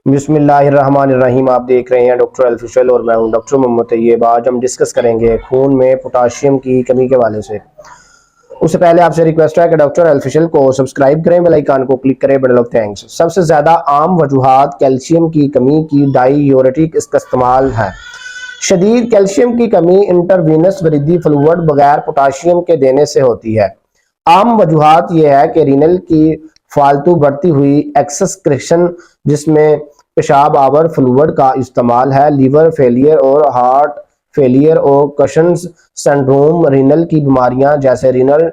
بسم اللہ الرحمن الرحیم. آپ دیکھ رہے ہیں ڈاکٹر الفیشل اور میں ہوں ڈاکٹر محمد طیب. آج ہم ڈسکس کریں گے خون میں پوٹاشیم کی کمی کے حوالے سے. اس سے پہلے آپ سے ریکویسٹ ہے کہ ڈاکٹر الفیشل کو سبسکرائب کریں، بیل آئیکن کو کلک کریں. بڑے لوگ تھینکس. سب سے زیادہ عام وجوہات کیلشیم کی کمی کی ڈائی یوریٹک اس کا استعمال ہے. شدید کیلشیم کی کمی انٹروینس وریدی فلوئڈ بغیر پوٹاشیم کے دینے سے ہوتی ہے. عام وجوہات یہ ہے کہ رینل کی فالتو بڑھتی ہوئی ایکسکریشن جس میں پیشاب آور فلوئڈ کا استعمال ہے، لیور فیلئر اور ہارٹ فیلئر اور کشنز سنڈروم، رینل کی بیماریاں جیسے رینل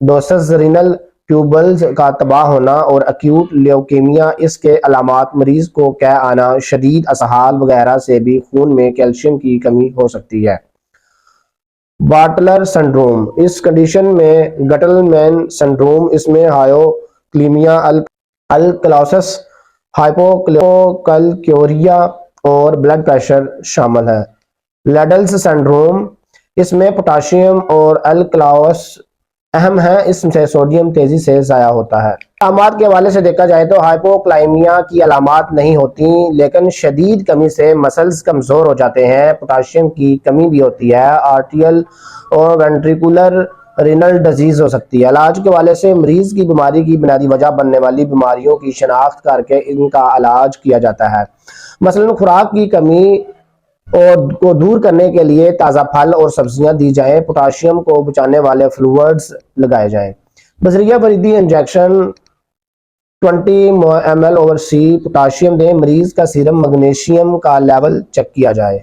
ڈوسز، رینل ٹیوبلز کا تباہ ہونا اور ایکیوٹ لیوکیمیا. اس کے علامات مریض کو قے آنا، شدید اسہال وغیرہ سے بھی خون میں کیلشیم کی کمی ہو سکتی ہے. باٹلر سنڈروم، اس کنڈیشن میں گٹل مین سنڈروم، اس میں ہائپوکلیمیا، الکالوسس، ہائپوکلکیوریا اور بلڈ پریشر شامل ہے. لیڈلز سنڈروم، اس میں پوٹاشیم اور الکالوس اہم ہیں، اس سے سوڈیم تیزی سے ضائع ہوتا ہے. علامات کے حوالے سے دیکھا جائے تو ہائپوکلائمیا کی علامات نہیں ہوتی، لیکن شدید کمی سے مسلز کمزور ہو جاتے ہیں. پوٹاشیم کی کمی بھی ہوتی ہے. آرٹریل اور وینٹریکولر رینل ڈیزیز ہو سکتی ہے. علاج کے حوالے سے مریض کی بیماری کی بنیادی وجہ بننے والی بیماریوں کی شناخت کر کے ان کا علاج کیا جاتا ہے. مثلاً خوراک کی کمی کو دور کرنے کے لیے تازہ پھل اور سبزیاں دی جائیں. پوٹاشیم کو بچانے والے فلوئڈز لگائے جائیں. بذریعہ وریدی انجیکشن 20 ml/c پوٹاشیم دیں. مریض کا سیرم میگنیشیم کا لیول چیک کیا جائے.